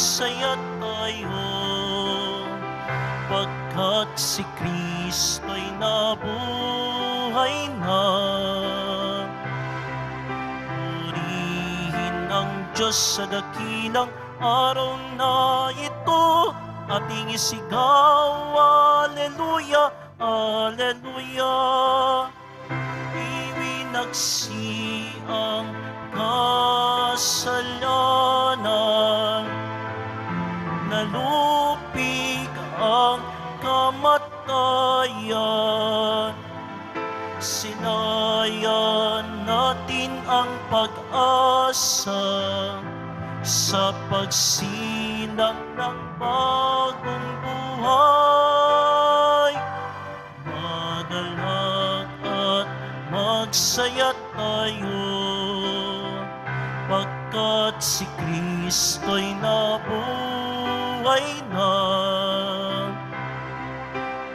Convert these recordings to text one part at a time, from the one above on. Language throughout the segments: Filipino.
magsaya tayo, pagkat si Kristo'y nabuhay na. Purihin ang Diyos sa dakilang araw na ito, ating isigaw, Alleluia, Alleluia. Iwinaksi ang kasalanan, nalupig ang kamatayan. Sinayan natin ang pag-asa sa pagsinang ng bagong buhay. Madalang at magsaya tayo, pagkat si Kristo'y nabuhay na.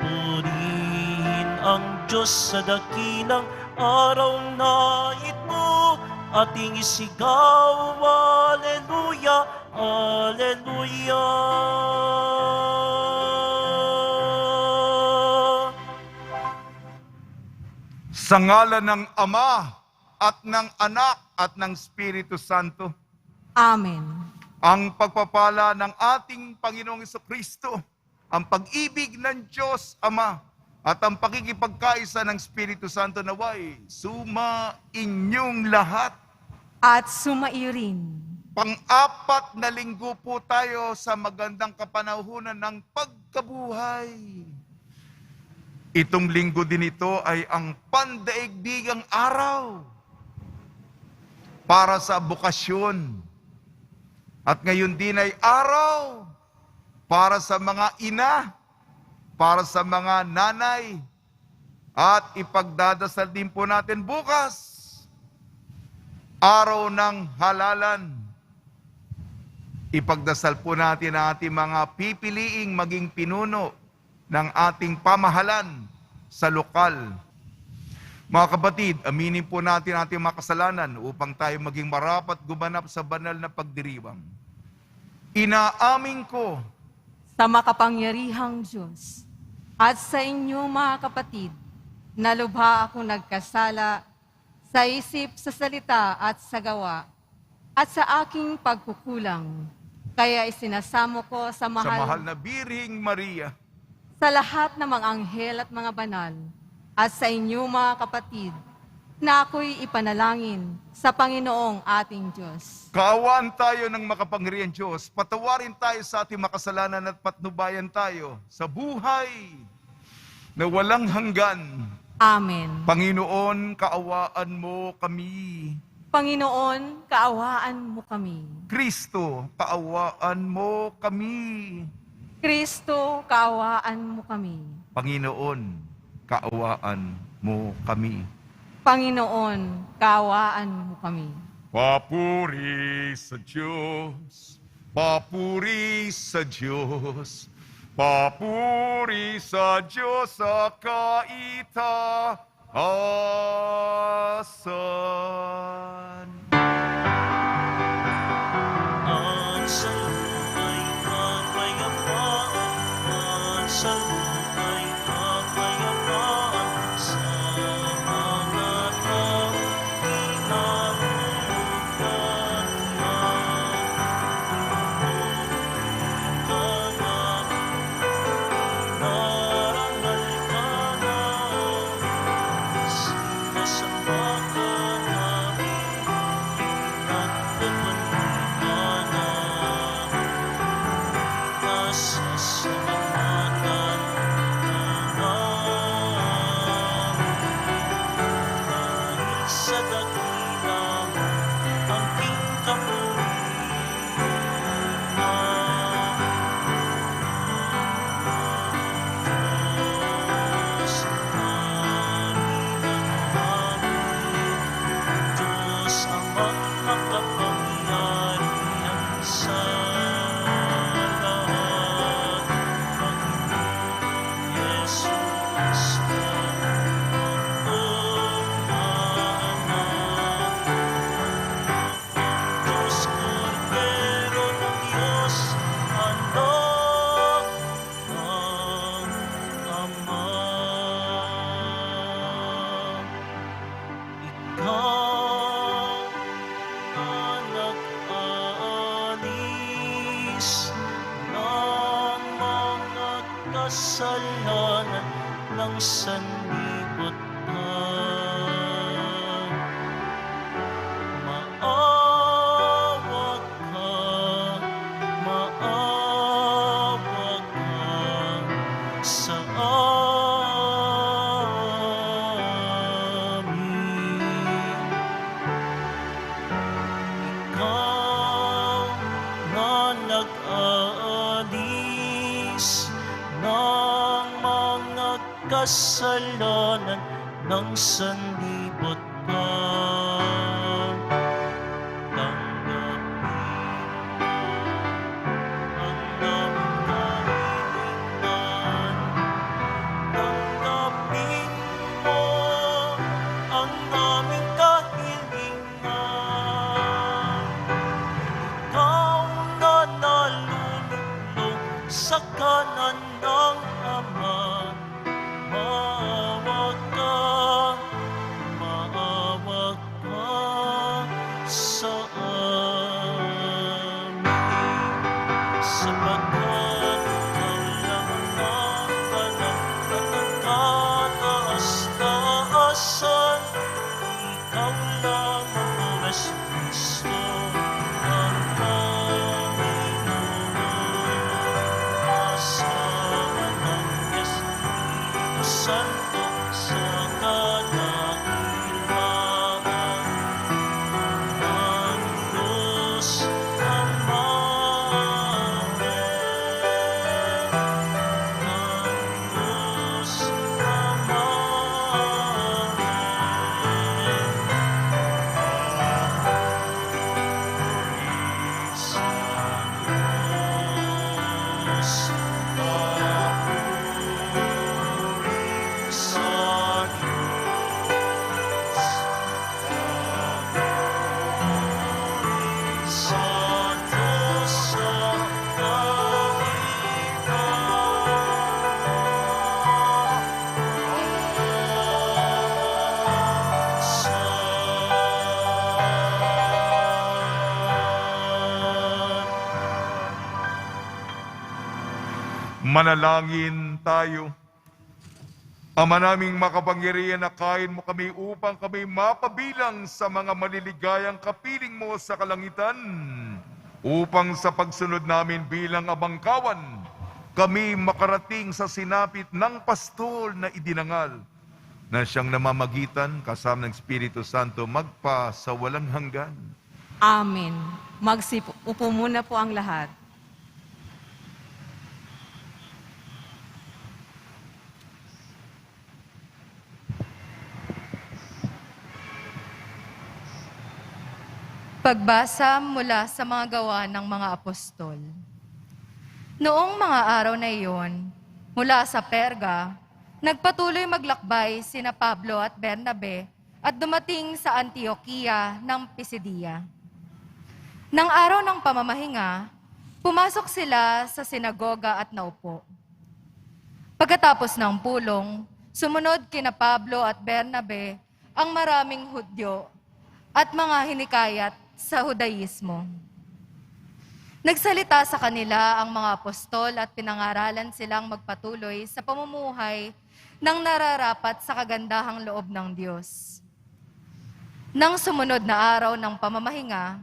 Purihin ang Diyos sa dakilang araw na ito, ating isigaw, Alleluia, Alleluia. Sa ngalan ng Ama at ng Anak at ng Espiritu Santo. Amen. Ang pagpapala ng ating Panginoong Jesucristo, ang pag-ibig ng Diyos Ama, at ang pakikipagkaisa ng Espiritu Santo naway sumainyong lahat. At sumaiyo rin. Pang-apat na linggo po tayo sa magandang kapanahunan ng pagkabuhay. Itong linggo din ito ay ang pandaigdigang araw para sa bukasyon. At ngayon din ay araw para sa mga ina, para sa mga nanay. At ipagdadasal din po natin bukas, araw ng halalan. Ipagdasal po natin ang ating mga pipiliing maging pinuno ng ating pamahalan sa lokal. Mga kapatid, aminin po natin ating mga kasalanan upang tayo maging marapat gumanap sa banal na pagdiriwang. Inaamin ko Sa makapangyarihang Diyos at sa inyo mga kapatid, na lubha ako nagkasala sa isip, sa salita at sa gawa, at sa aking pagkukulang. Kaya isinasamo ko sa sa mahal mahal na Birhing Maria, sa lahat ng mga anghel at mga banal, at sa inyo mga kapatid, na ako'y ipanalangin sa Panginoong ating Diyos. kaawaan tayo ng makapangyarihang Diyos, patawarin tayo sa ating makasalanan at patnubayan tayo sa buhay na walang hanggan. Amen. Panginoon, kaawaan mo kami. Panginoon, kaawaan mo kami. Kristo, kaawaan mo kami. Kristo, kaawaan mo kami. Panginoon, kaawaan mo kami. Panginoon, kaawaan mo kami. Papuri sa Diyos, papuri sa Diyos, papuri sa Diyos sa kaitaasan. At sa lupa'y kapayapaan, at sa lupa'y kapayapaan, sa mga taong kinahulugan na. Narangal ka na, sinasamba ka namin, nagpapalupa na, nasasalamatan ka namin. Dahil sa dakilang angking Diyos amang makapangyarihan sa lahat, Panginoong Yesu Kristo, ang iyong na Ama. sanlibutan. Maawa ka, maawa ka sa amin. Ikaw na nag-aalis ng mga kasalanan ng sanlibutan. Tanggapin ang aming kahilingan. Tanggapin mo ang aming kahilingan. Ikaw na nalululong sa kanan ng Ama. Maawa ka sa amin, sapagkat ikaw lang ang walang katataas-taasan. Ikaw lang ang Kristo, ang Panginoon, asawa ng Espiritu Santo sa kadakilaan ng Diyos Ama. Ng Diyos Ama. Manalangin tayo. Ama naming makapangyarihan, nakain mo kami upang kami mapabilang sa mga maliligayang kapiling mo sa kalangitan, upang sa pagsunod namin bilang abangkawan, kami makarating sa sinapit ng pastol na idinangal, na siyang namamagitan kasama ng Espiritu Santo magpa sa walang hanggan. Amen. Upo muna po ang lahat. Pagbasa mula sa mga gawa ng mga apostol. Noong mga araw na iyon, mula sa Perga, nagpatuloy maglakbay sina Pablo at Bernabe at dumating sa Antioquia ng Pisidia. Nang araw ng pamamahinga, pumasok sila sa sinagoga at naupo. Pagkatapos ng pulong, sumunod kina Pablo at Bernabe ang maraming Hudyo at mga hinikayat sa Hudaismo. Nagsalita sa kanila ang mga apostol at pinangaralan silang magpatuloy sa pamumuhay ng nararapat sa kagandahang loob ng Diyos. Nang sumunod na araw ng pamamahinga,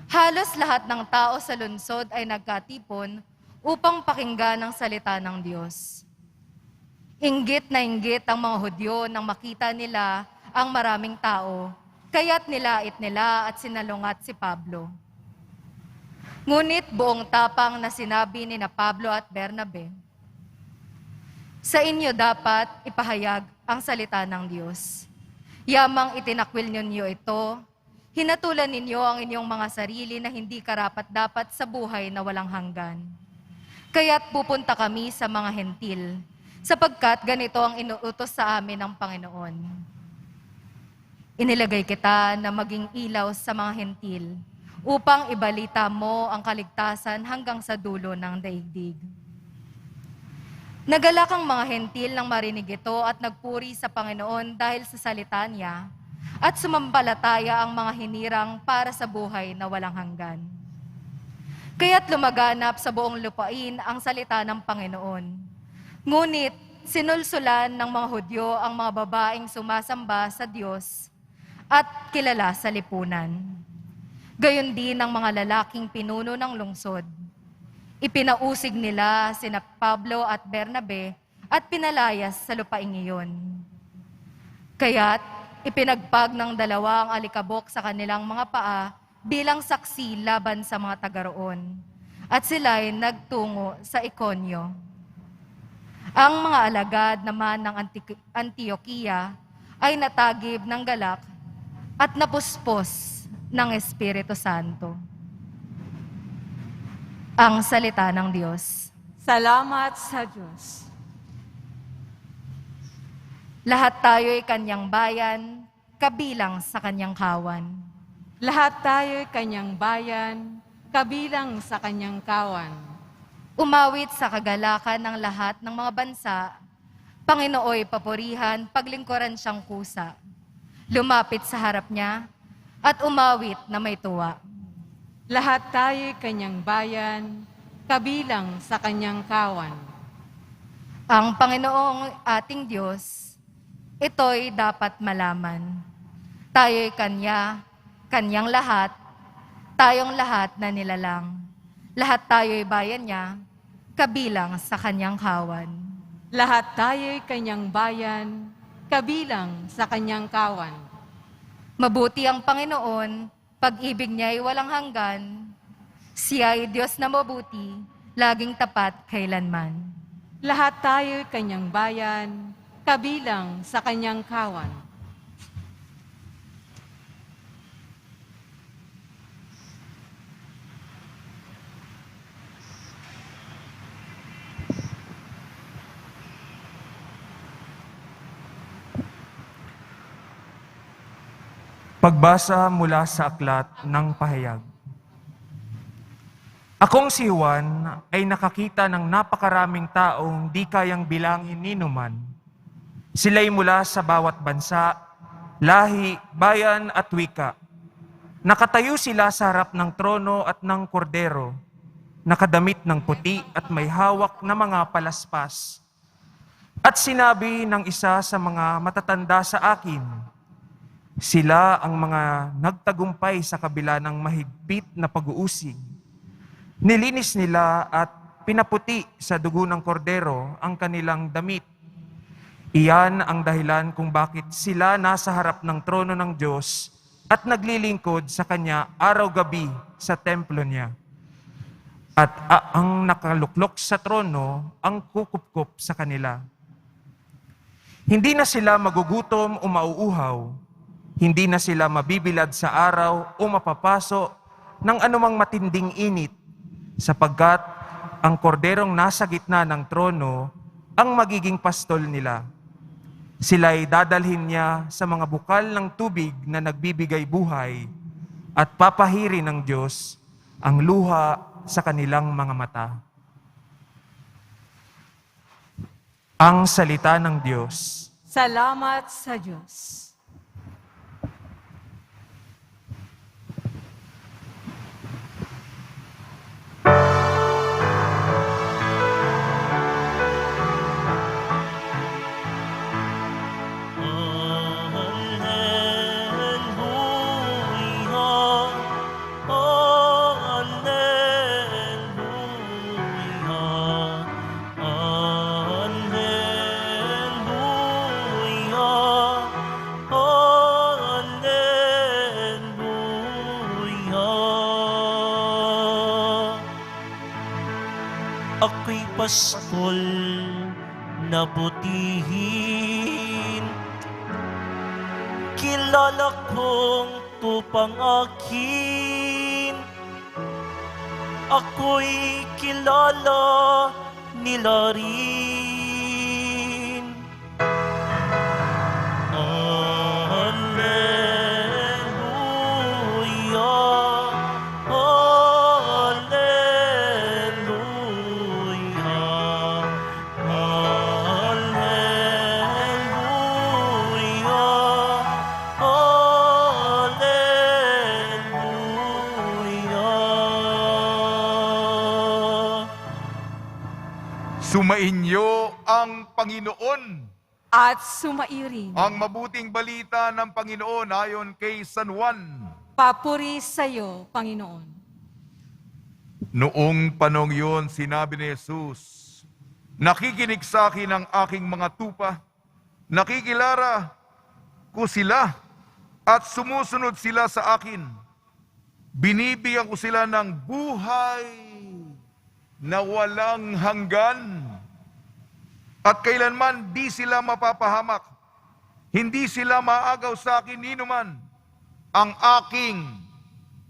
halos lahat ng tao sa lungsod ay nagkatipon upang pakinggan ang salita ng Diyos. Inggit na inggit ang mga Hudyo nang makita nila ang maraming tao, kaya't nilait nila at sinalungat si Pablo. Ngunit buong tapang na sinabi ni na Pablo at Bernabe, sa inyo dapat ipahayag ang salita ng Diyos. Yamang itinakwil ninyo ito, hinatulan ninyo ang inyong mga sarili na hindi karapat-dapat sa buhay na walang hanggan. Kaya't pupunta kami sa mga hentil, sapagkat ganito ang inuutos sa amin ng Panginoon. Inilagay kita na maging ilaw sa mga hentil, upang ibalita mo ang kaligtasan hanggang sa dulo ng daigdig. Nagalak ang mga hentil nang marinig ito at nagpuri sa Panginoon dahil sa salita niya, at sumampalataya ang mga hinirang para sa buhay na walang hanggan. Kaya't lumaganap sa buong lupain ang salita ng Panginoon. Ngunit sinulsulan ng mga Hudyo ang mga babaeng sumasamba sa Diyos at kilala sa lipunan. Gayon din ang mga lalaking pinuno ng lungsod. Ipinausig nila sina Pablo at Bernabe at pinalayas sa lupaing iyon. Kaya't ipinagpag ng dalawa ang alikabok sa kanilang mga paa bilang saksi laban sa mga taga-roon, at sila'y nagtungo sa Ikonyo. Ang mga alagad naman ng Antioquia ay natagib ng galak at napuspos ng Espiritu Santo. Ang salita ng Diyos. Salamat sa Diyos. Lahat tayo'y kanyang bayan, kabilang sa kanyang kawan. Lahat tayo'y kanyang bayan, kabilang sa kanyang kawan. Umawit sa kagalakan ng lahat ng mga bansa, Panginooy papurihan, paglingkuran siyang kusa. Lumapit sa harap niya, at umawit na may tuwa. Lahat tayo'y kanyang bayan, kabilang sa kanyang kawan. Ang Panginoong ating Diyos, ito'y dapat malaman. Tayo'y Kanya, Kanyang lahat, tayong lahat na nilalang. Lahat tayo'y bayan niya, kabilang sa Kanyang kawan. Lahat tayo'y kanyang bayan, kabilang sa kanyang kawan. Mabuti ang Panginoon, pag-ibig niya'y walang hanggan. Siya'y Diyos na mabuti, laging tapat kailanman. Lahat tayo'y kanyang bayan, kabilang sa kanyang kawan. Pagbasa mula sa aklat ng pahayag. Akong si Juan ay nakakita ng napakaraming taong di kayang bilangin ni numan. Sila'y mula sa bawat bansa, lahi, bayan at wika. Nakatayo sila sa harap ng trono at ng kordero, nakadamit ng puti at may hawak na mga palaspas. At sinabi ng isa sa mga matatanda sa akin, sila ang mga nagtagumpay sa kabila ng mahigpit na pag-uusig. Nilinis nila at pinaputi sa dugo ng kordero ang kanilang damit. Iyan ang dahilan kung bakit sila nasa harap ng trono ng Diyos at naglilingkod sa Kanya araw-gabi sa templo niya. At ang nakaluklok sa trono ang kukupkup sa kanila. Hindi na sila magugutom o mauuhaw. Hindi na sila mabibilad sa araw o mapapaso ng anumang matinding init, sapagkat ang korderong nasa gitna ng trono ang magiging pastol nila. Sila'y dadalhin niya sa mga bukal ng tubig na nagbibigay buhay at papahiri ng Diyos ang luha sa kanilang mga mata. Ang salita ng Diyos. Salamat sa Diyos. Ako'y pastol na butihin, kilala kong tupang akin. Ako'y kilala nila rin. Sumainyo ang Panginoon. at sumairin. Ang mabuting balita ng Panginoon ayon kay San Juan. Papuri sa iyo, Panginoon. Noong panong yun, sinabi ni Jesus, nakikinig sa akin ang aking mga tupa, nakikilara ko sila at sumusunod sila sa akin. Binibigyan ko sila ng buhay na walang hanggan at kailanman di sila mapapahamak. Hindi sila maagaw sa akin ninuman. Ang aking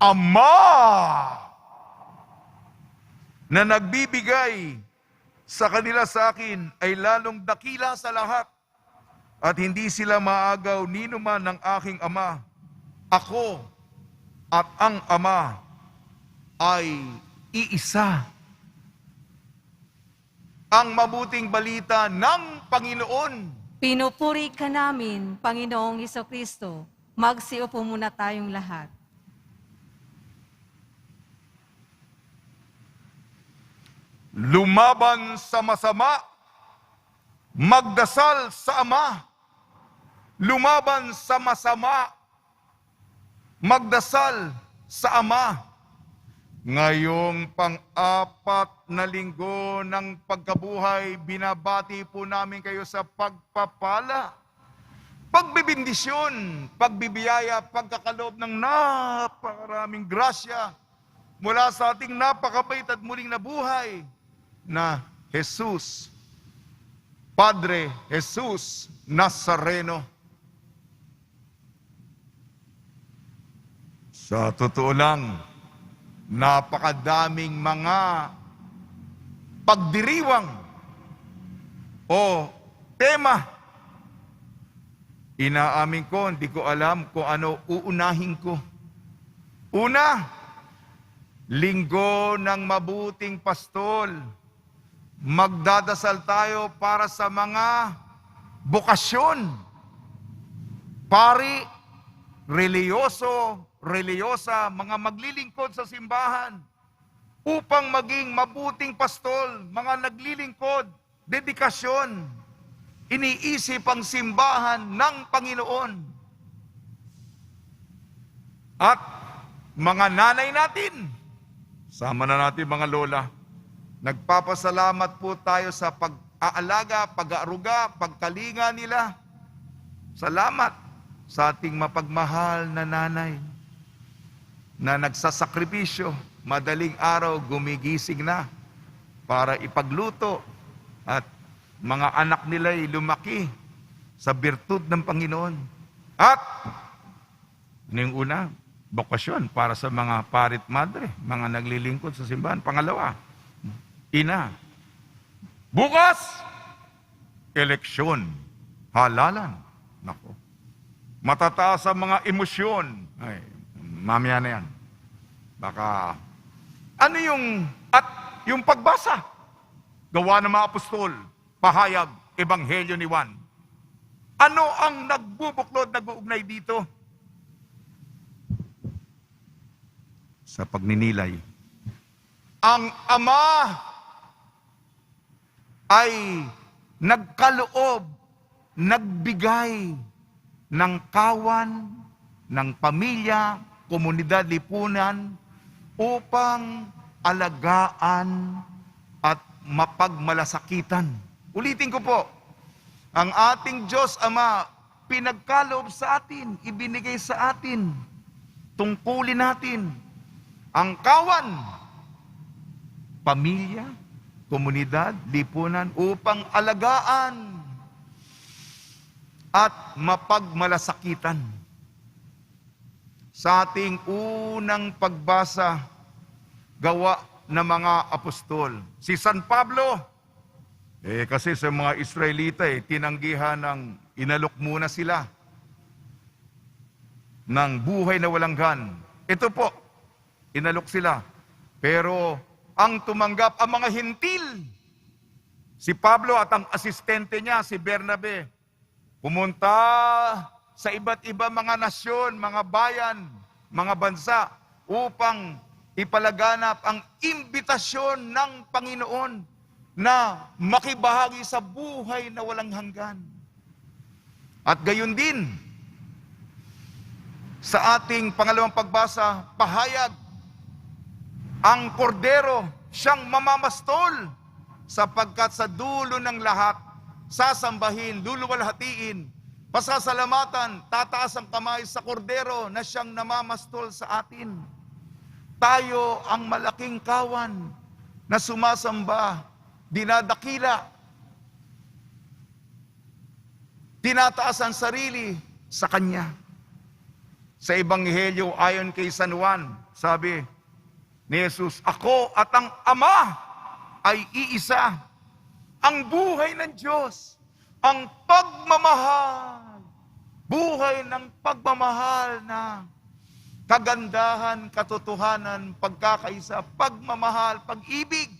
Ama na nagbibigay sa kanila sa akin ay lalong dakila sa lahat at hindi sila maagaw ninuman ng aking Ama. Ako at ang Ama ay iisa. Ang mabuting balita ng Panginoon. Pinupuri ka namin, Panginoong Hesukristo. Magsiupo muna tayong lahat. Lumaban sa masama, magdasal sa Ama. Lumaban sa masama, magdasal sa Ama. Ngayong pang-apat na linggo ng pagkabuhay, binabati po namin kayo sa pagpapala, pagbibindisyon, pagbibiyaya, pagkakaloob ng napakaraming grasya mula sa ating napakabait at muling nabuhay na Jesus, Padre Jesus Nazareno. Sa totoo lang, napakadaming mga pagdiriwang o tema. Inaamin ko, hindi ko alam kung ano uunahin ko. Una, linggo ng mabuting pastol. Magdadasal tayo para sa mga bokasyon. Pari, reliyosa, mga maglilingkod sa simbahan upang maging mabuting pastol, mga naglilingkod, dedikasyon, iniisip ang simbahan ng Panginoon. At mga nanay natin, sama na natin mga lola, nagpapasalamat po tayo sa pag-aalaga, pag-aaruga, pagkalinga nila. Salamat sa ating mapagmahal na nanay na nagsasakripisyo, madaling araw gumigising na para ipagluto at mga anak nila'y lumaki sa birtud ng Panginoon. At yung una, bokasyon para sa mga parit madre, mga naglilingkod sa simbahan. Pangalawa, ina. Bukas, eleksyon, halalan. Nako. Matataas ang mga emosyon. Ay, mamaya na yan. Baka, ano yung pagbasa? Gawa ng mga apostol, pahayag, ebanghelyo ni Juan. Ano ang nagbubuklod, nag-uugnay dito? Sa pagninilay. Ang Ama ay nagkaloob, nagbigay ng kawan, ng pamilya, komunidad, lipunan, upang alagaan at mapagmalasakitan. Ulitin ko po, ang ating Diyos Ama, pinagkaloob sa atin, ibinigay sa atin, tungkulin natin, ang kawan, pamilya, komunidad, lipunan, upang alagaan at mapagmalasakitan. Sa ating unang pagbasa, gawa ng mga apostol. Si San Pablo, kasi sa mga Israelita, tinanggihan ng inalok muna sila ng buhay na walang gan. Ito po, inalok sila. Pero ang tumanggap ang mga hintil. Si Pablo at ang asistente niya, si Bernabe, pumunta sa iba't iba mga nasyon, mga bayan, mga bansa, upang ipalaganap ang imbitasyon ng Panginoon na makibahagi sa buhay na walang hanggan. At gayon din, sa ating pangalawang pagbasa, pahayag, ang kordero siyang mamamastol sapagkat sa dulo ng lahat, sasambahin, luluwalhatiin, pasasalamatan, tataas ang kamay sa kordero na siyang namamastol sa atin. Tayo ang malaking kawan na sumasamba, dinadakila, tinataas ang sarili sa Kanya. Sa Ebanghelyo ayon kay San Juan, sabi ni Jesus, ako at ang Ama ay iisa. Ang buhay ng Diyos, ang pagmamahal, buhay ng pagmamahal na kagandahan, katotohanan, pagkakaisa, pagmamahal, pag-ibig,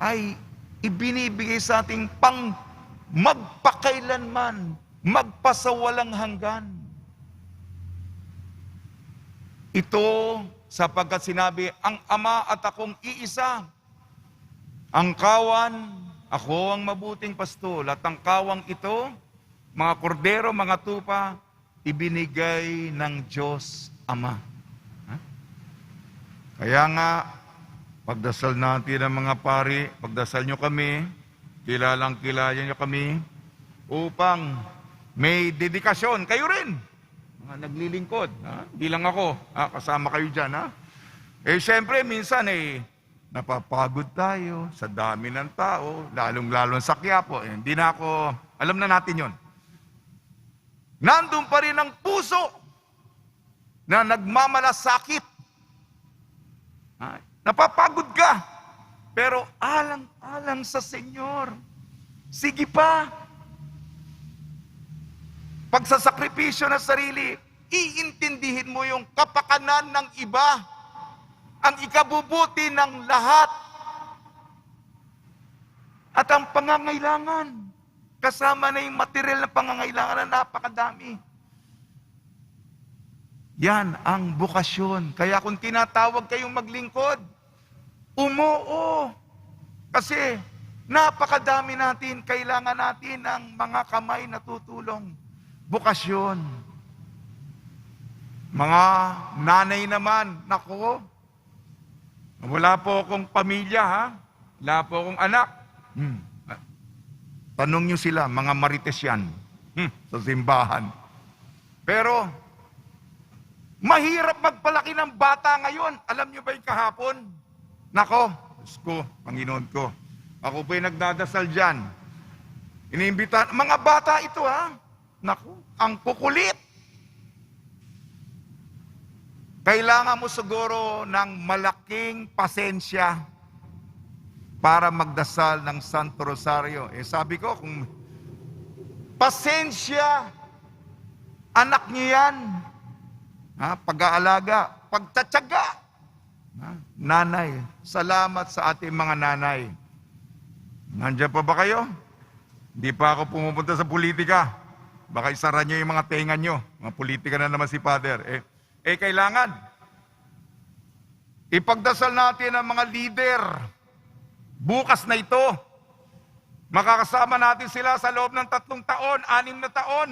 ay ibinibigay sa ating pang magpakailanman, magpasawalang hanggan. Ito sapagkat sinabi, ang Ama at akong iisa. Ang kawan, ako ang mabuting pastol, at ang kawang ito, mga kordero, mga tupa, ibinigay ng Diyos Ama. Kaya nga, pagdasal natin ang mga pari, pagdasal nyo kami, kilalang kilala nyo kami, upang may dedikasyon. Kayo rin, mga naglilingkod. Hindi lang ako, kasama kayo dyan. Siyempre, minsan napapagod tayo sa dami ng tao, lalong-lalong sa Quiapo. Hindi na ako, alam na natin yon. Nandun pa rin ang puso na nagmamalasakit. Napapagod ka, pero alang-alang sa Senyor. Sige pa. Pagsasakripisyo ng sarili, iintindihin mo yung kapakanan ng iba, ang ikabubuti ng lahat, at ang pangangailangan. Kasama na yung material na pangangailangan na napakadami. Yan ang bukasyon. Kaya kung tinatawag kayong maglingkod, umuo. Kasi napakadami natin, kailangan natin ng mga kamay na tutulong. Bukasyon. Mga nanay naman, nako, wala po akong pamilya, wala po akong anak. Tanong nyo sila, mga marites yan, sa simbahan. Pero, mahirap magpalaki ng bata ngayon. Alam nyo ba yung kahapon? Nako, Diyos ko, Panginoon ko. Ako po'y nagdadasal dyan. Iniimbita, mga bata ito Nako, ang kukulit. Kailangan mo siguro ng malaking pasensya para magdasal ng Santo Rosario. Sabi ko, kung pasensya, anak niyo yan. Pag-aalaga, pagtatyaga. Nanay, salamat sa ating mga nanay. Nandiyan pa ba kayo? Hindi pa ako pumupunta sa politika. Baka isara nyo yung mga tenga nyo. Mga politika na naman si Father. Kailangan. Ipagdasal natin ang mga leader. Bukas na ito. Makakasama natin sila sa loob ng 3 taon, 6 na taon.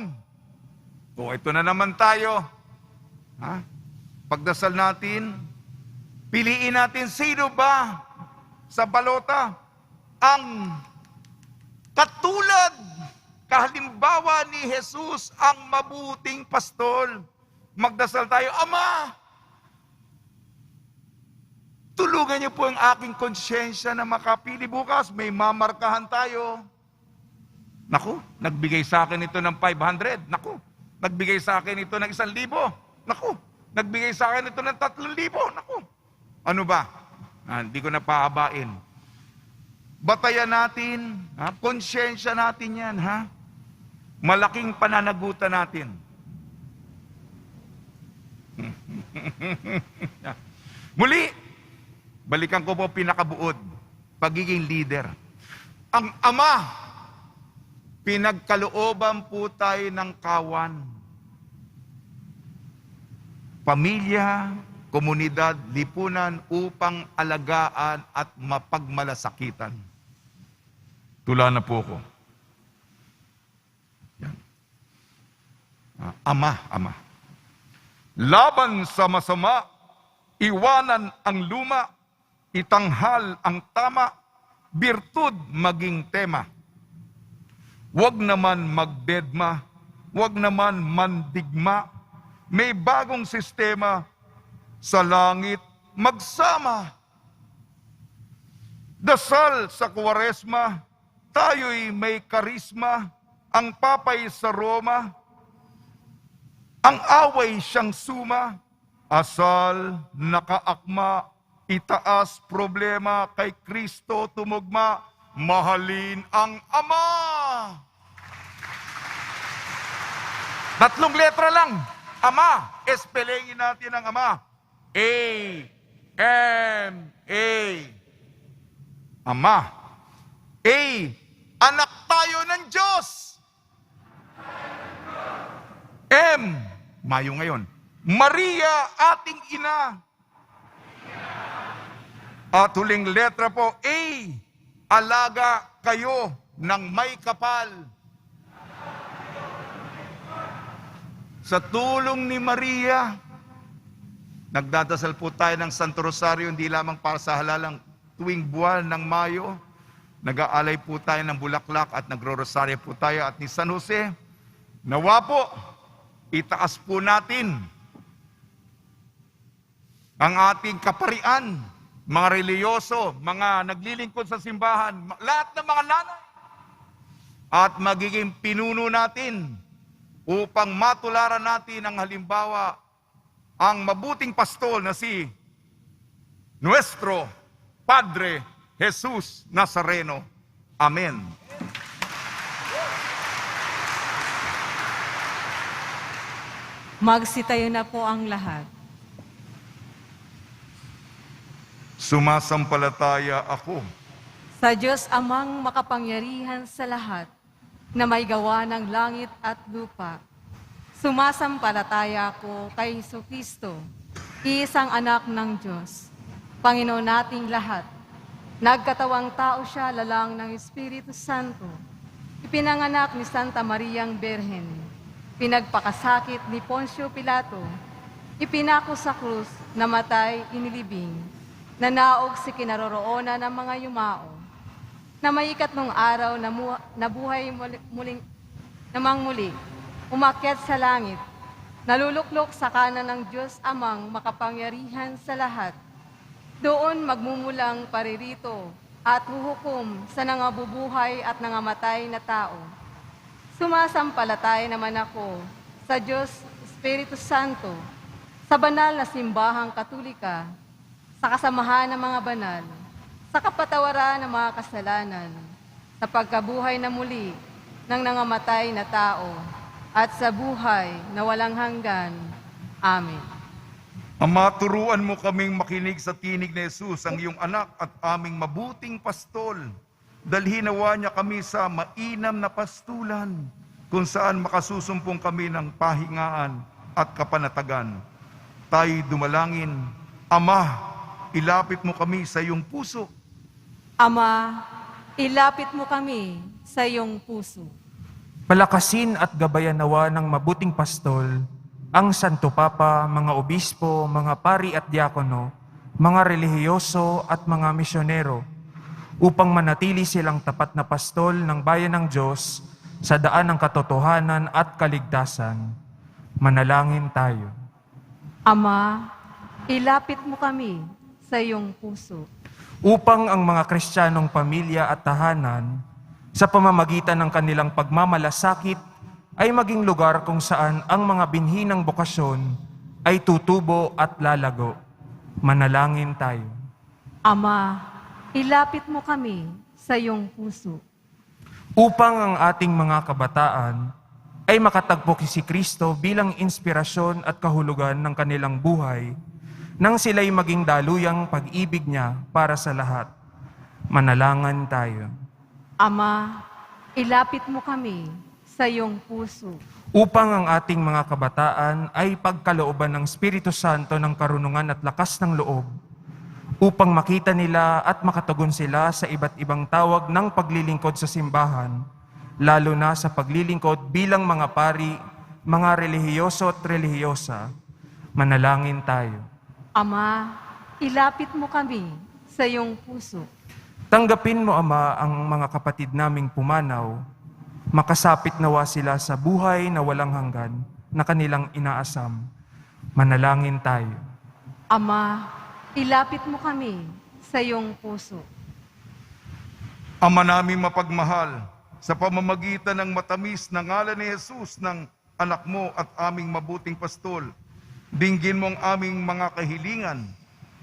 Ito na naman tayo. Pagdasal natin, piliin natin sino ba sa balota ang katulad, kahalimbawa ni Jesus, ang mabuting pastol. Magdasal tayo, Ama, tulungan niyo po ang aking konsyensya na makapili bukas. May mamarkahan tayo. Naku, nagbigay sa akin ito ng 500. Naku, nagbigay sa akin ito ng 1,000. Naku, nagbigay sa akin ito ng 3,000. Naku, ano ba? Hindi ko na paabain. Batayan natin, konsyensya natin yan, Malaking pananagutan natin. Muli, balikan ko po pinakabuod, pagiging leader. Ang Ama, pinagkalooban po tayo ng kawan. Pamilya, komunidad, lipunan upang alagaan at mapagmalasakitan. Tula na po ko. Yan. Ama. Laban sa masama, iwanan ang luma, itanghal ang tama, birtud maging tema. Huwag naman magbedma, huwag naman mandigma, may bagong sistema, sa langit magsama. Dasal sa Kwaresma, tayo'y may karisma, ang papay sa Roma, ang away siyang suma, asal nakaakma, itaas problema kay Kristo tumugma, mahalin ang Ama. 3 letra lang, Ama. Espelengin natin ang Ama. A-M-A. Ama. A. Anak tayo ng Diyos. M. Mayo ngayon. Maria, ating ina. At huling letra po, A. Alaga kayo ng may kapal. Sa tulong ni Maria, nagdadasal po tayo ng Santo Rosario, hindi lamang para sa halalang tuwing buwan ng Mayo. Nag-aalay po tayo ng bulaklak at nagro-rosaryo po tayo at ni San Jose. Nawa po, itaas po natin ang ating kaparian, mga reliyoso, mga naglilingkod sa simbahan, lahat ng mga nanay, at magiging pinuno natin upang matularan natin ang halimbawa, ang mabuting pastol na si Nuestro Padre Jesus Nazareno. Amen. Magsitayo na po ang lahat. Sumasampalataya ako Sa Diyos Amang makapangyarihan sa lahat, na may gawa ng langit at lupa. Sumasampalataya ako kay Jesucristo, iisang anak ng Diyos, Panginoon nating lahat. Nagkatawang tao siya, lalang ng Espiritu Santo. Ipinanganak ni Santa Mariang Birhen. Pinagpakasakit ni Poncio Pilato. Ipinako sa krus, namatay, inilibing. Nanaog si kinaroroonan ng mga yumao. Na may 3 araw na nabuhay namang muli. Umakyat sa langit. Naluluklok sa kanan ng Diyos Amang makapangyarihan sa lahat. Doon magmumulang paririto at huhukom sa nangabubuhay at nangamatay na tao. Sumasampalataya naman ako sa Diyos Espiritu Santo, sa banal na simbahang Katolika, sa kasamahan ng mga banal, sa kapatawaran ng mga kasalanan, sa pagkabuhay na muli ng nangamatay na tao, at sa buhay na walang hanggan. Amen. Ama, turuan mo kaming makinig sa tinig ni Jesus, ang iyong anak at aming mabuting pastol. Dalhin nawa niya kami sa mainam na pastulan, kung saan makasusumpong kami ng pahingaan at kapanatagan. Tayo'y dumalangin, Ama, ilapit mo kami sa iyong puso. Ama, ilapit mo kami sa iyong puso. Palakasin at gabayan nawa ng mabuting pastol ang Santo Papa, mga obispo, mga pari at diakono, mga relihiyoso at mga misyonero, upang manatili silang tapat na pastol ng bayan ng Diyos sa daan ng katotohanan at kaligtasan. Manalangin tayo. Ama, ilapit mo kami sa iyong puso. Upang ang mga Kristiyanong pamilya at tahanan, sa pamamagitan ng kanilang pagmamalasakit, ay maging lugar kung saan ang mga binhi ng bokasyon ay tutubo at lalago. Manalangin tayo. Ama, ilapit mo kami sa iyong puso. Upang ang ating mga kabataan ay makatagpo si Kristo bilang inspirasyon at kahulugan ng kanilang buhay, nang sila'y maging daluyang pag-ibig niya para sa lahat. Manalangin tayo. Ama, ilapit mo kami sa iyong puso. Upang ang ating mga kabataan ay pagkalooban ng Espiritu Santo ng karunungan at lakas ng loob, upang makita nila at makatugon sila sa iba't ibang tawag ng paglilingkod sa simbahan, lalo na sa paglilingkod bilang mga pari, mga relihiyoso at relihiyosa. Manalangin tayo. Ama, ilapit mo kami sa iyong puso. Tanggapin mo, Ama, ang mga kapatid naming pumanaw. Makasapit nawa sila sa buhay na walang hanggan na kanilang inaasam. Manalangin tayo. Ama, ilapit mo kami sa iyong puso. Ama naming mapagmahal, sa pamamagitan ng matamis na ngalan ni Jesus ng anak mo at aming mabuting pastol, dinggin mo ang aming mga kahilingan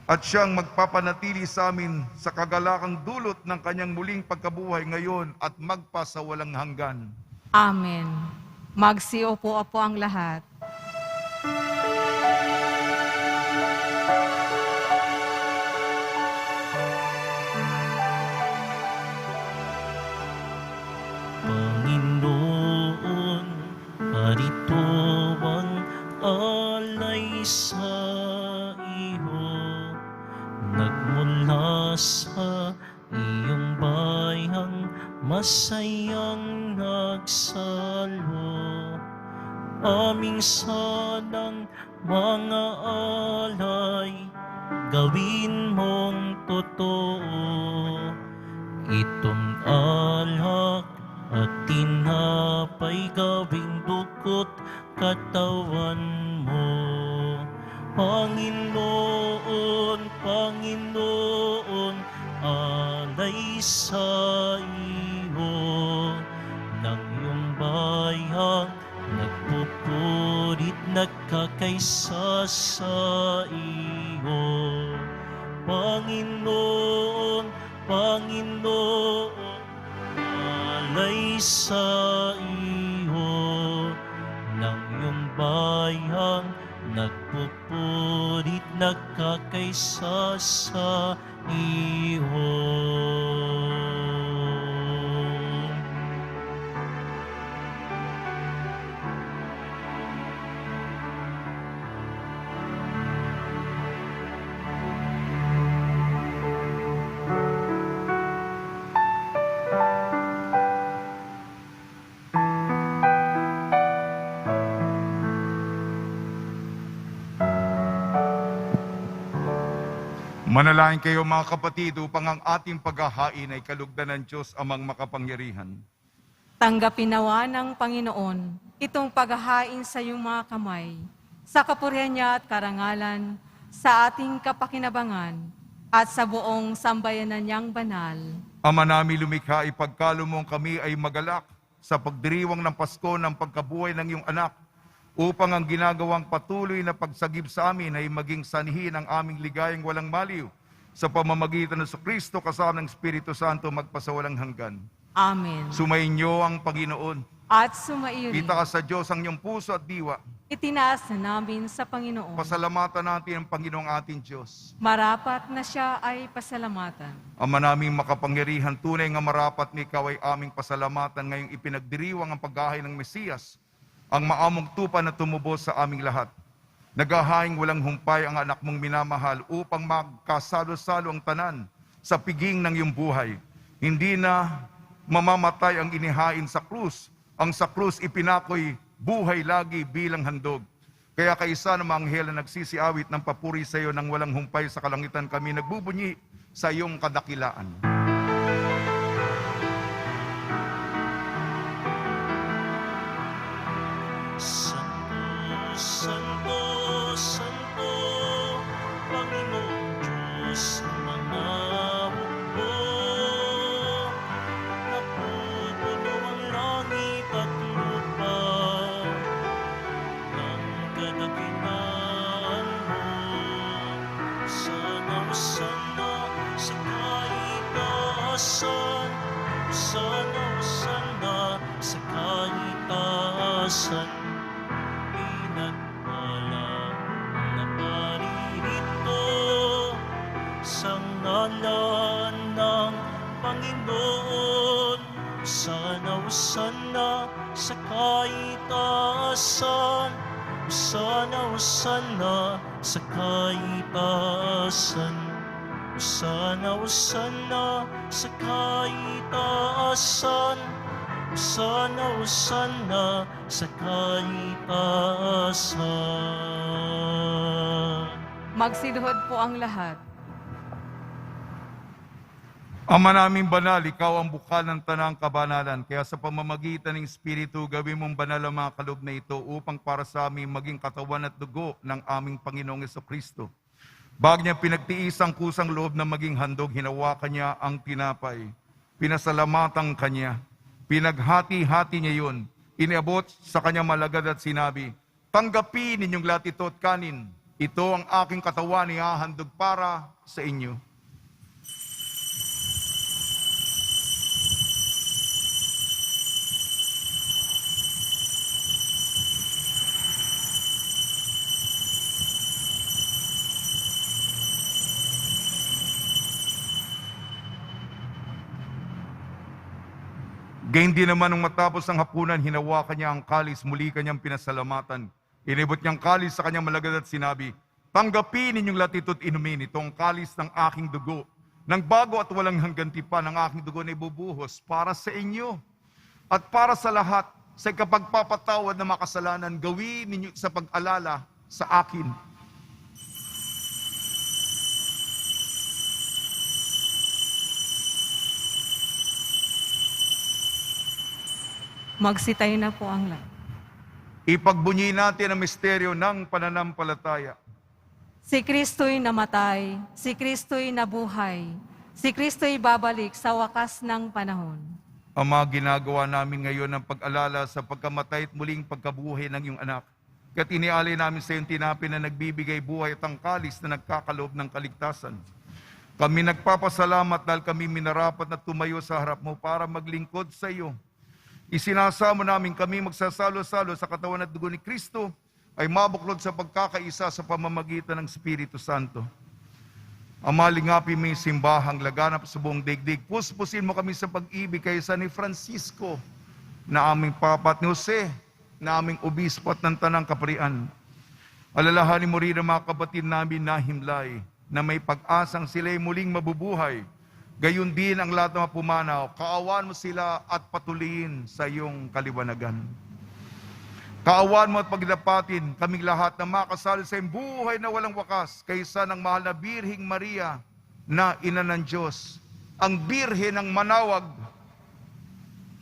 at siyang magpapanatili sa amin sa kagalakang dulot ng kanyang muling pagkabuhay ngayon at magpasawalang hanggan. Amen. Magsiupo-upo ang lahat. Panginoon, parito ang alay sa iyo, nagmula sa iyong bayang masayang nagsalo. Aming sanang mga alay, gawin mong totoo. Itong alak at tinapay gawing dugo't katawan mo. Panginoon, Panginoon, alay sa iyo ng iyong bayang nagpupurit, nagkakaisa sa iyo. Panginoon, Panginoon, alay sa iyo ng iyong bayang nagpupurit, nagkakaisa sa iyo. Manalangin kayo mga kapatid upang ang ating paghahain ay kalugdan ng Diyos amang makapangyarihan. Tanggapin nawa ng Panginoon itong paghahain sa iyong mga kamay, sa kapurihan niya at karangalan, sa ating kapakinabangan, at sa buong sambayanan niyang banal. Ama namin lumikha, ipagkalo mong kami ay magalak sa pagdiriwang ng Pasko ng pagkabuhay ng iyong anak, upang ang ginagawang patuloy na pagsagip sa amin ay maging sanhi ng aming ligayang walang maliw sa pamamagitan ng Kristo kasama ng Espiritu Santo magpasawalang hanggan. Amen. Sumainyo ang Panginoon. At sumaiyo rin. Kita ka sa Diyos ang iyong puso at diwa. Itinaas na namin sa Panginoon. Pasalamatan natin ang Panginoong ating Diyos. Marapat na siya ay pasalamatan. Ama naming makapangyarihan, tunay nga marapat ni ikaw ay aming pasalamatan ngayong ipinagdiriwang ang paghahain ng Mesiyas, ang maamong tupa na tumubos sa aming lahat. Naghahaing walang humpay ang anak mong minamahal upang magkasalo-salo ang tanan sa piging ng iyong buhay. Hindi na mamamatay ang inihain sa krus. Ang sa krus ipinakoy buhay lagi bilang handog. Kaya kaisa ng mga anghel na nagsisiawit ng papuri sa iyo nang walang humpay sa kalangitan, kami nagbubunyi sa iyong kadakilaan. Santo, Santo, Santo, Panginoong Diyos ng mga hukbo. Napupuno ang langit at lupa ng kadakilaan mo. Sana, sana, sa kaitaasan. Sana, sana, sa kaitaasan. Sa ngalan ng Panginoon, sana, sana, sa kaitaasan. Sana, sana, sa kaitaasan. Hosana, Hosana sa kaitaasan. Hosana, Hosana sa kaitaasan. Magsiluhod po ang lahat. Ama naming banal, ikaw ang bukal ng tanang kabanalan. Kaya sa pamamagitan ng Espiritu, gawin mong banal ang mga kaloob na ito upang para sa amin maging katawan at dugo ng aming Panginoong Jesucristo. Bago niya pinagtiis ang kusang loob na maging handog, hinawakan niya ang tinapay. Pinasalamatan kanya. Pinaghati-hati niya yun. Iniabot sa kanya malagad at sinabi, tanggapin ninyong lahat ito at kanin. Ito ang aking katawan, ihahandog para sa inyo. Gayun din naman nung matapos ang hapunan, hinawakan niya ang kalis, muli kanyang pinasalamatan. Inibot niyang kalis sa kanyang malagad at sinabi, tanggapin ninyong lahat ito't inumin, itong kalis ng aking dugo. Nang bago at walang hanggan tipan, ang aking dugo na ibubuhos para sa inyo at para sa lahat sa kapagpapatawad ng makasalanan, gawin ninyo sa pag-alala sa akin. Magsitayo na po ang lahat. Ipagbunyi natin ang misteryo ng pananampalataya. Si Kristo'y namatay, si Kristo'y nabuhay, si Kristo'y babalik sa wakas ng panahon. Ama, ginagawa namin ngayon ang pag-alala sa pagkamatay at muling pagkabuhay ng iyong anak. Kaya't inialay namin sa iyong tinapin na nagbibigay buhay at ang kalis na nagkakaloob ng kaligtasan. Kami nagpapasalamat dahil kami minarapat na tumayo sa harap mo para maglingkod sa iyo. Isinasamo namin kami magsasalo-salo sa katawan at dugo ni Kristo ay mabuklod sa pagkakaisa sa pamamagitan ng Espiritu Santo. Ama, lingapin mo yung simbahang laganap sa buong daigdig. Puspusin mo kami sa pag-ibig kaysa ni Francisco na aming papa at ni Jose na aming obispo at ng tanang kaparian. Alalahanin mo rin ang mga kapatid namin na himlay na may pag-asang sila'y muling mabubuhay. Gayon din ang lahat ng mga pumanaw, kaawaan mo sila at patuloyin sa iyong kaliwanagan. Kaawaan mo at pagdapatin kaming lahat na makasal sa iyong buhay na walang wakas kaysa ng mahal na Birheng Maria na ina ng Diyos. Ang Birhen ng manawag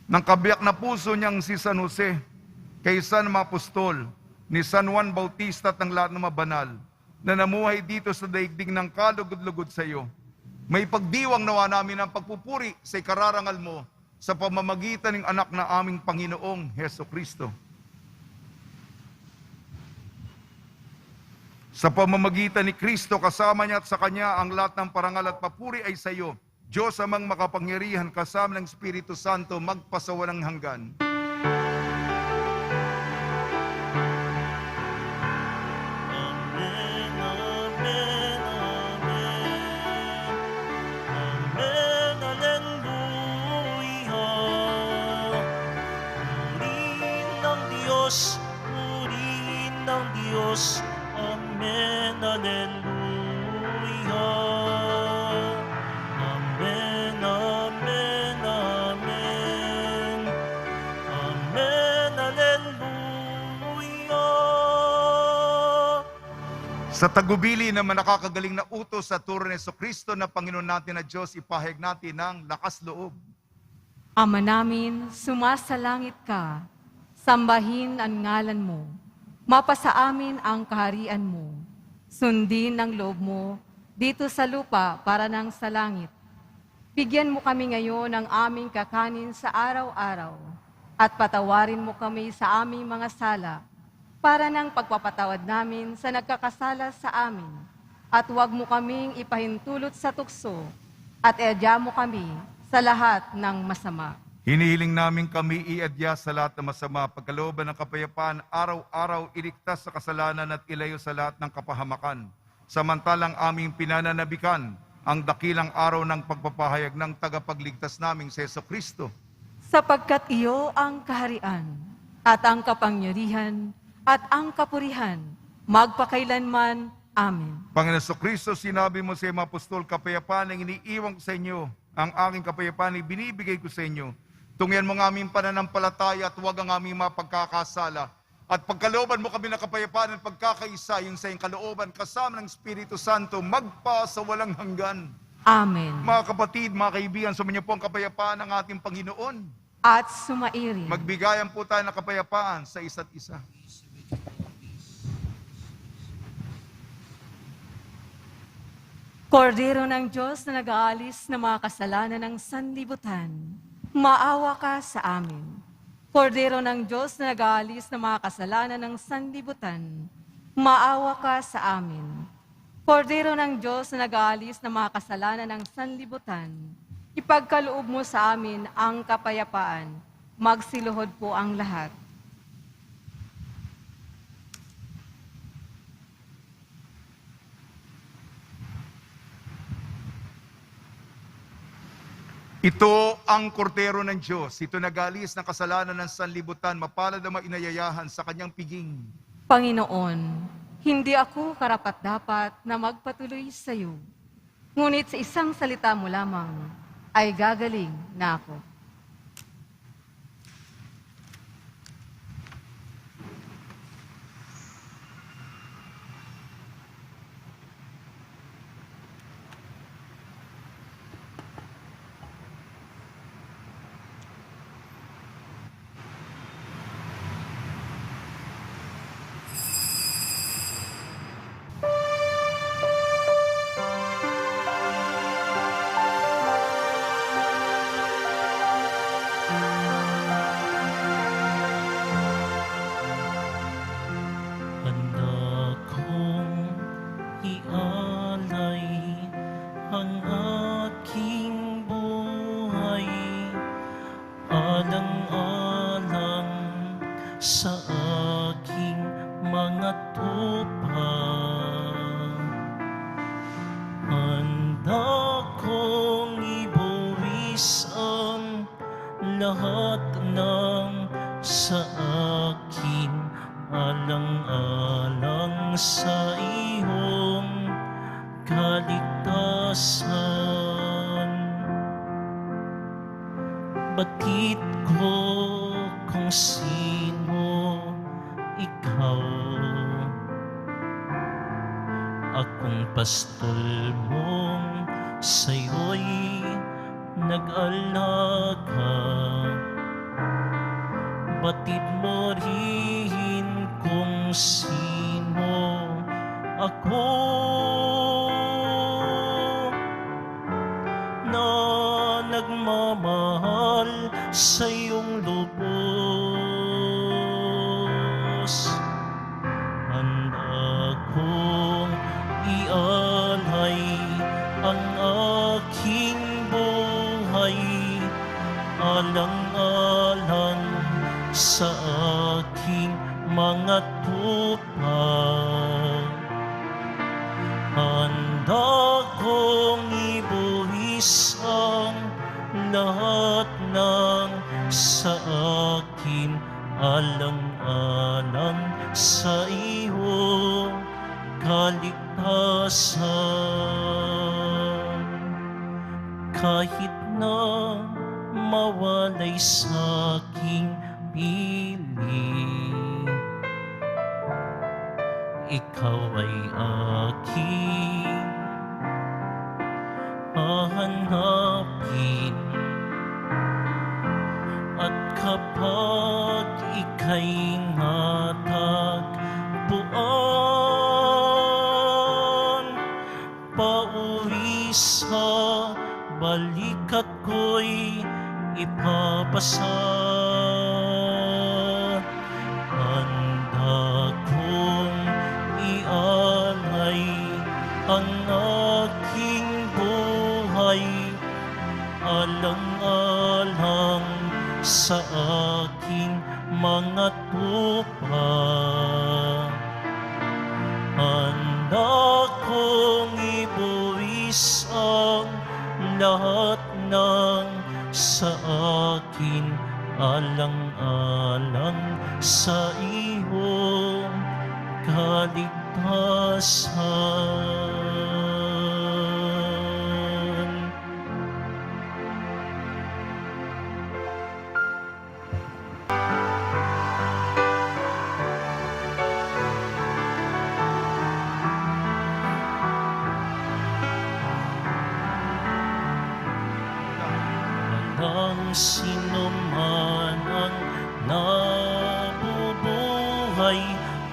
ng kabiyak na puso niyang si San Jose, kaysa ng mga apostol ni San Juan Bautista at ng lahat ng mga banal na namuhay dito sa daigdig ng kalugod-lugod sa iyo. May pagdiwang nawa namin ang pagpupuri sa ikararangal mo sa pamamagitan ng anak na aming Panginoong Jesucristo. Sa pamamagitan ni Kristo, kasama niya at sa Kanya ang lahat ng parangal at papuri ay sa iyo. Diyos amang makapangyarihan kasama ng Espiritu Santo magpasawalang hanggan. Purihin ng Diyos. Amen, Alleluia. Amen, amen, amen. Amen, Alleluia. Sa tagubili na nakakagaling na utos sa turo ni Jesucristo na Panginoon natin na Diyos, ipahayag natin ng lakas loob. Ama namin, sumasalangit ka. Sambahin ang ngalan mo. Mapasa amin ang kaharian mo. Sundin ang loob mo dito sa lupa para nang sa langit. Bigyan mo kami ngayon ng aming kakanin sa araw-araw at patawarin mo kami sa aming mga sala para nang pagpapatawad namin sa nagkakasala sa amin. At huwag mo kaming ipahintulot sa tukso at edya mo kami sa lahat ng masama. Hinihiling namin kami iadya sa lahat ng masama, pagkalooban ng kapayapaan, araw-araw iligtas sa kasalanan at ilayo sa lahat ng kapahamakan. Samantalang aming pinananabikan ang dakilang araw ng pagpapahayag ng tagapagligtas naming si Jesucristo. Sapagkat iyo ang kaharian, at ang kapangyarihan, at ang kapurihan, magpakailanman. Amen. Panginoon Kristo, sinabi mo sa mga apostol, kapayapaan ang iniiwan ko sa inyo, ang aking kapayapaan ay binibigay ko sa inyo. Tungyan mo ang aming pananampalataya at huwag ang aming mapagkakasala. At pagkalooban mo kami ng kapayapaan at pagkakaisa, yung sa iyong kalooban, kasama ng Espiritu Santo, magpa sa walang hanggan. Amen. Mga kapatid, mga kaibigan, sumainyo po ang kapayapaan ng ating Panginoon. At sumairin. Magbigayan po tayo ng kapayapaan sa isa't isa. Kordero ng Diyos na nag-aalis ng mga kasalanan ng sanlibutan, maawa ka sa amin. Kordero ng Diyos na nag-aalis ng mga kasalanan ng sanlibutan, maawa ka sa amin. Kordero ng Diyos na nag-aalis ng mga kasalanan ng sanlibutan, ipagkaloob mo sa amin ang kapayapaan. Magsiluhod po ang lahat. Ito ang kordero ng Diyos. Ito nag-alis ng kasalanan ng sanlibutan. Mapalad ang mainayayahan sa kanyang piging. Panginoon, hindi ako karapat-dapat na magpatuloy sa iyo. Ngunit sa isang salita mo lamang ay gagaling na ako. Handa kong ialay ang aking buhay, alang-alang sa aking mga tupa. Handa kong ibuwis ang lahat ng sa akin, alang-alang sa iyong kaligtasan. Batid ko kung sino ikaw, akong pastol mong sa'yo'y nag-alaga. Batid mo rin kung sino ako, na nagmamahal sa iyong lubos. Handa kong ialay ang aking buhay, alang-alang sa aking mga tupa. Handa kong ibuwis ang lahat ng sa akin, alang-alang sa iyong kaligtasan. Kahit na mawalay sa aking piling, ikaw ay aking hahanapin. At kapag ika'y natagpuan, pauwi sa balikat ko'y ipapasa. Handa kong ialay ang aking buhay, alang-alang sa aking mga tupa. Handa kong ibuwis ang lahat ng sa akin, alang-alang sa iyong kaligtasan. kaligtasan. Walang sino man ang nabubuhay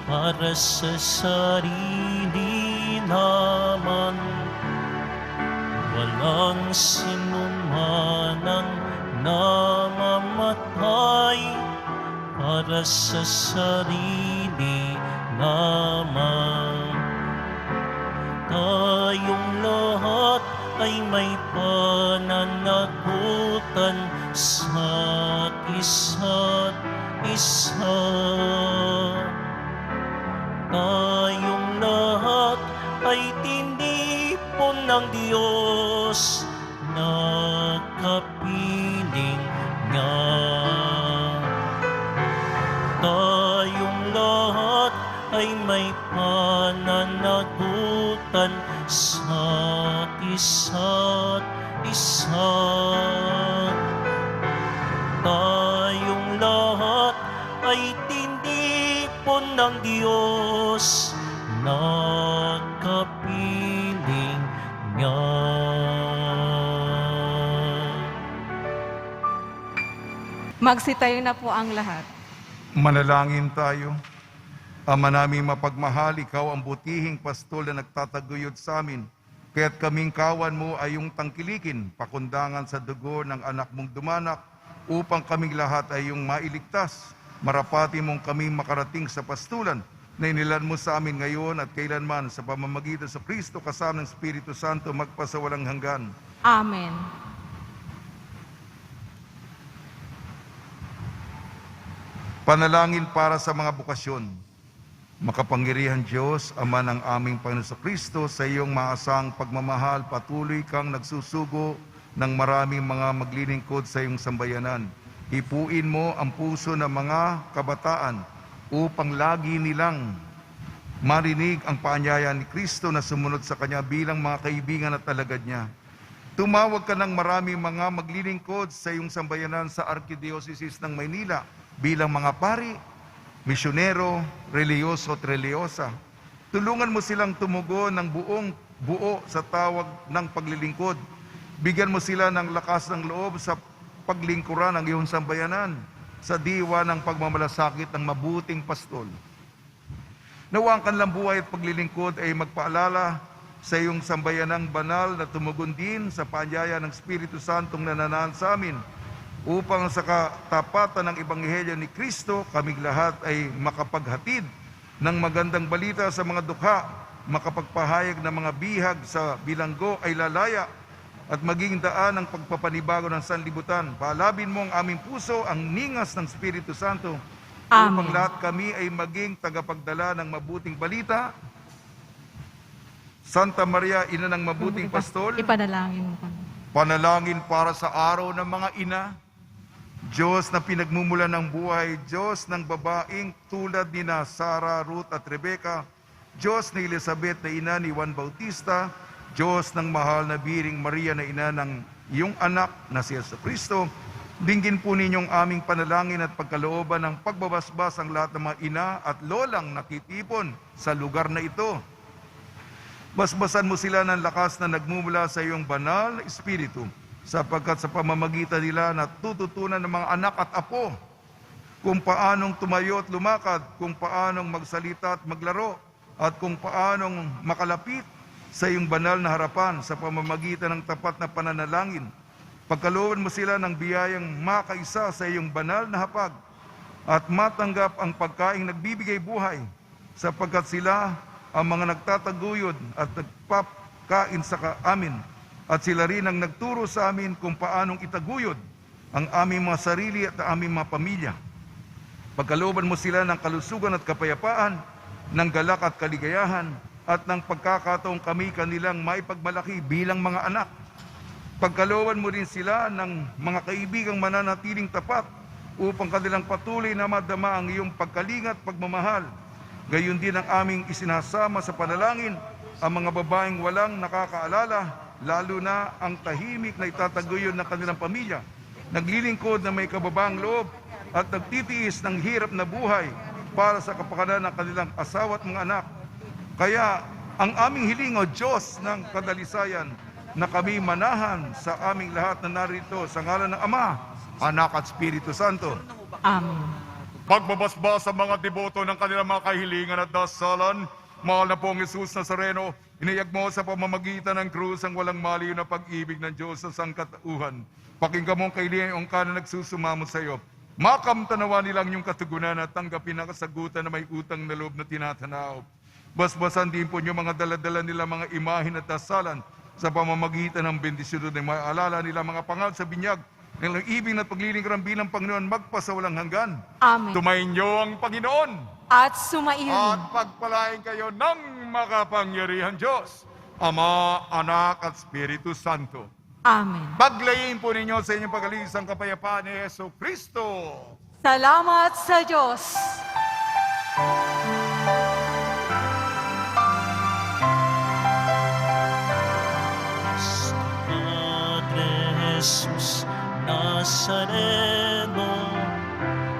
para sa sarili naman. Walang sino man ang namamatay para sa sarili naman. Tayong lahat ay may pananagutan sa isa't isa. Tayong lahat ay tinipon ng Diyos na kapiling niya. Tayong lahat ay may pananagutan sa isa't isa. Tayong lahat ay tinipon ng Diyos na kapiling niya. Magsitayo na po ang lahat. Manalangin tayo. Ama naming mapagmahal, ikaw ang butihing pastol na nagtataguyod sa amin. Kaya't kaming kawan mo ay iyong tangkilikin, pakundangan sa dugo ng anak mong dumanak, upang kaming lahat ay iyong mailigtas. Marapati mong kaming makarating sa pastulan na inilan mo sa amin ngayon at kailanman sa pamamagitan sa Kristo kasama ng Espiritu Santo magpasawalang hanggan. Amen. Panalangin para sa mga bukasyon. Makapangyarihan Diyos, Ama ng aming Panginoon Kristo, sa iyong maasang pagmamahal, patuloy kang nagsusugo ng maraming mga maglilingkod sa iyong sambayanan. Hipuin mo ang puso ng mga kabataan upang lagi nilang marinig ang paanyaya ni Kristo na sumunod sa Kanya bilang mga kaibigan at alagad niya. Tumawag ka ng maraming mga maglilingkod sa iyong sambayanan sa Arkidiocese ng Maynila bilang mga pari, misyonero, reliyoso at reliyosa. Tulungan mo silang tumugon ng buo sa tawag ng paglilingkod. Bigyan mo sila ng lakas ng loob sa paglingkuran ng iyong sambayanan sa diwa ng pagmamalasakit ng mabuting pastol. Nawa ang kanilang buhay at paglilingkod ay magpaalala sa iyong sambayanang banal na tumugon din sa paanyaya ng Espiritu Santong nananahan sa amin, upang sa katapatan ng Ebanghelyo ni Kristo, kaming lahat ay makapaghatid ng magandang balita sa mga dukha, makapagpahayag ng mga bihag sa bilanggo ay lalaya, at maging daan ng pagpapanibago ng sanlibutan. Paalabin mo ang aming puso, ang ningas ng Espiritu Santo, upang lahat kami ay maging tagapagdala ng mabuting balita. Santa Maria, Ina ng Mabuting Pastol, Ipanalangin mo kami. panalangin para sa araw ng mga ina. Diyos na pinagmumulan ng buhay, Diyos ng babaeng tulad ni Sarah, Ruth at Rebecca, Diyos ni Elizabeth na ina ni Juan Bautista, Diyos ng mahal na Biring Maria na ina ng iyong anak na si Jesucristo, dinggin po ninyong aming panalangin at pagkalooban ng pagbabasbas ang lahat ng mga ina at lolang nakitipon sa lugar na ito. Basbasan mo sila ng lakas na nagmumula sa iyong banal na Espiritu, sapagkat sa pamamagitan nila natututunan ng mga anak at apo kung paanong tumayo at lumakad, kung paanong magsalita at maglaro, at kung paanong makalapit sa iyong banal na harapan sa pamamagitan ng tapat na pananalangin. Pagkalooban mo sila ng biyayang makaisa sa iyong banal na hapag at matanggap ang pagkaing nagbibigay buhay, sapagkat sila ang mga nagtataguyod at nagpapakain sa amin. At sila rin ang nagturo sa amin kung paanong itaguyod ang aming mga sarili at aming mga pamilya. Pagkalooban mo sila ng kalusugan at kapayapaan, ng galak at kaligayahan, at ng pagkakataong kami kanilang maipagmalaki bilang mga anak. Pagkalooban mo rin sila ng mga kaibigang mananatiling tapat upang kanilang patuloy na madama ang iyong pagkalinga at pagmamahal. Gayon din ang aming isinasama sa panalangin ang mga babaeng walang nakakaalala, lalo na ang tahimik na itataguyod ng kanilang pamilya, naglilingkod na may kababaang loob at nagtitiis ng hirap na buhay para sa kapakanan ng kanilang asawa at mga anak. Kaya ang aming hiling, O Diyos ng kadalisayan, na kami manahan sa aming lahat na narito sa ngalan ng Ama, Anak at Espiritu Santo. Amen. Pagbabasbas sa mga deboto ng kanilang mga kahilingan at dasalan, mahal na pong Jesus Nazareno, inayag mo sa pamamagitan ng krus ang walang maliw na pag-ibig ng Diyos sa sangkatauhan. Pakinggan mo ang kahilingan yung kanan nagsusumamo sa iyo. Makamtanawa nilang yung katugunan at tanggapin ang kasagutan na may utang na loob na tinatanaw. Basbasan din po niyo mga daladala nila mga imahin at dasalan sa pamamagitan ng bendisyon na maalala nila mga pangal sa binyag ng ibig at paglilingkuran bilang Panginoon magpasawalang hanggan. Amen. Tumayin niyo ang Panginoon At sumairin. at pagpalain kayo ng makapangyarihan Diyos, Ama, Anak at Espiritu Santo. Amen. Paglayin po ninyo sa inyong pag-alisang kapayapaan ni Yesu Kristo. Salamat sa Diyos. Padre Jesus Nazareno,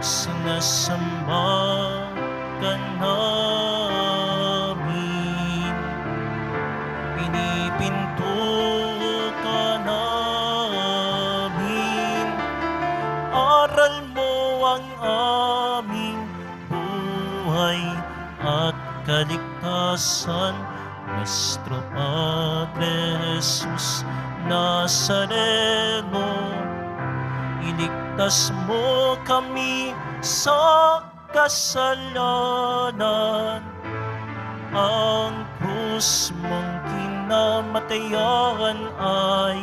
sinasamba ka namin, pinipinto ka namin, aral mo ang aming buhay at kaligtasan. Nuestro Padre Jesus Nazareno, iligtas mo kami sa kasalanan. Ang krus mong kinamatayan ay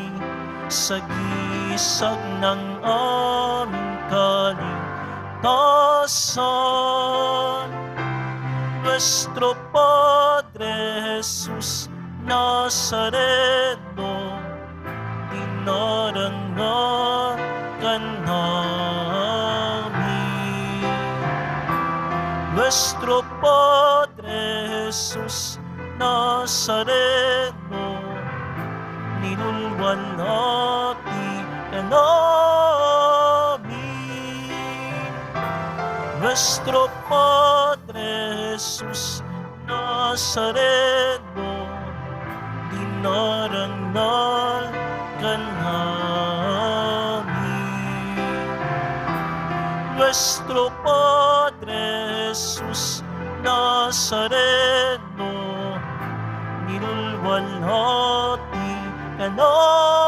sagisag ng aming kaligtasan. Nuestro Padre Jesus Nazareno, dinarangan ka namin. Nuestro Padre Jesus Nazareno, nilulwalhati ka namin. Nuestro Padre Jesus Nazareno, dinarangal ka namin. Nuestro Padre Jesus Nazareno, nilulwalhati ka namin.